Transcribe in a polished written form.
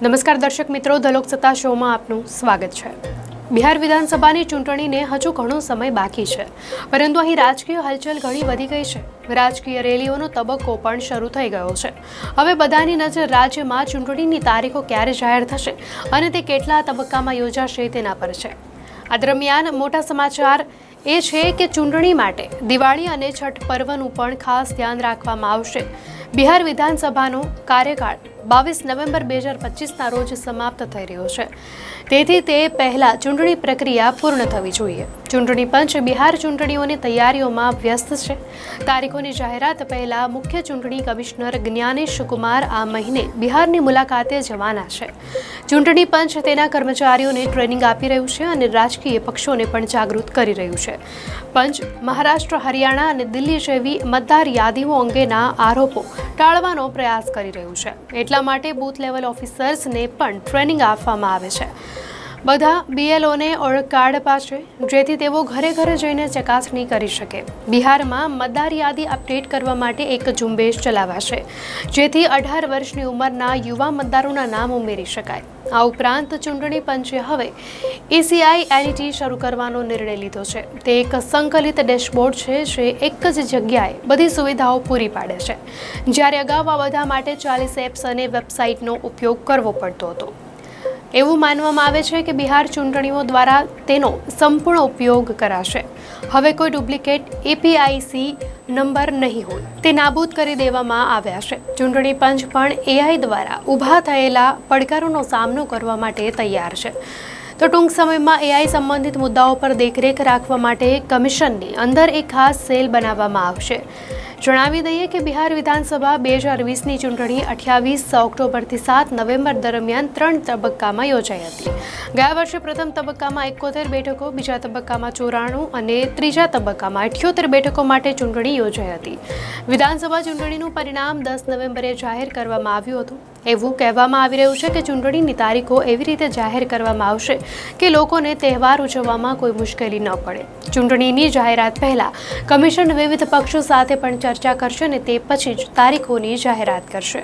નમસ્કાર દર્શક મિત્રો, ધ લોકસત્તા શોમાં આપનું સ્વાગત છે। બિહાર વિધાનસભાની ચૂંટણીને હજુ ઘણો સમય બાકી છે, પરંતુ અહીં રાજકીય હલચલ ઘણી વધી ગઈ છે। રાજકીય રેલીઓનો તબક્કો પણ શરૂ થઈ ગયો છે। હવે બધાની નજર રાજ્યમાં ચૂંટણીની તારીખો ક્યારે જાહેર થશે અને તે કેટલા તબક્કામાં યોજાશે તેના પર છે। આ દરમિયાન મોટા સમાચાર એ છે કે ચૂંટણી માટે દિવાળી અને છઠ પર્વનું પણ ખાસ ધ્યાન રાખવામાં આવશે। બિહાર વિધાનસભાનો કાર્યકાળ 22 નવેમ્બર 2025ના રોજ સમાપ્ત થઈ રહ્યો છે, તેથી તે પહેલા ચૂંટણી પ્રક્રિયા પૂર્ણ થવી જોઈએ। ચૂંટણી પંચ બિહાર ચૂંટણીઓની તૈયારીઓમાં વ્યસ્ત છે। તારીખોની જાહેરાત પહેલા મુખ્ય ચૂંટણી કમિશનર જ્ઞાનેશ કુમાર આ મહિને બિહારની મુલાકાતે જવાના છે। ચૂંટણી પંચ તેના કર્મચારીઓને ટ્રેનિંગ આપી રહ્યું છે અને રાજકીય પક્ષોને પણ જાગૃત કરી રહ્યું છે। પંચ મહારાષ્ટ્ર, હરિયાણા અને દિલ્હી જેવી મતદાર યાદીઓ અંગેના આરોપો ટાળવાનો પ્રયાસ કરી રહ્યું છે। એટલા માટે બૂથ લેવલ ઓફિસર્સને પણ ટ્રેનિંગ આપવામાં આવે છે। બધા બીએલઓને ઓળખ કાર્ડ અપાશે, જેથી તેઓ ઘરે ઘરે જઈને ચકાસણી કરી શકે। બિહારમાં મતદાર યાદી અપડેટ કરવા માટે એક ઝુંબેશ ચલાવાશે, જેથી 18 વર્ષની ઉંમરના યુવા મતદારોના નામ ઉમેરી શકાય। આ ઉપરાંત ચૂંટણી પંચે હવે ECI શરૂ કરવાનો નિર્ણય લીધો છે। તે એક સંકલિત ડેશબોર્ડ છે જે એક જ જગ્યાએ બધી સુવિધાઓ પૂરી પાડે છે, જ્યારે અગાઉ આ બધા માટે 40 એપ્સ અને વેબસાઇટનો ઉપયોગ કરવો પડતો હતો। એવું માનવામાં આવે છે કે બિહાર ચૂંટણીઓ દ્વારા તેનો સંપૂર્ણ ઉપયોગ કરાશે। હવે કોઈ ડુપ્લિકેટ APIC નંબર નહીં હોય, તે નાબૂદ કરી દેવામાં આવ્યા છે। ચૂંટણી પંચ પણ AI દ્વારા ઊભા થયેલા પડકારોનો સામનો કરવા માટે તૈયાર છે। તો ટૂંક સમયમાં AI સંબંધિત મુદ્દાઓ પર દેખરેખ રાખવા માટે કમિશનની અંદર એક ખાસ સેલ બનાવવામાં આવશે। જણાવી દઈએ કે બિહાર વિધાનસભા 2020ની ચૂંટણી 28 ઓક્ટોબરથી 7 નવેમ્બર દરમિયાન 3 તબક્કામાં યોજાઈ હતી। ગયા વર્ષે પ્રથમ તબક્કામાં 71 બેઠકો, બીજા તબક્કામાં 94 અને ત્રીજા તબક્કામાં 78 બેઠકો માટે ચૂંટણી યોજાઈ હતી। વિધાનસભા ચૂંટણીનું પરિણામ 10 નવેમ્બરે જાહેર કરવામાં આવ્યું હતું। એવું કહેવામાં આવી રહ્યું છે કે ચૂંટણીની તારીખો એવી રીતે જાહેર કરવામાં આવશે કે લોકોને તહેવાર ઉજવવામાં કોઈ મુશ્કેલી ન પડે। ચૂંટણીની જાહેરાત પહેલા કમિશન વિવિધ પક્ષો સાથે પણ ચર્ચા કરશે અને તે પછી જ તારીખોની જાહેરાત કરશે।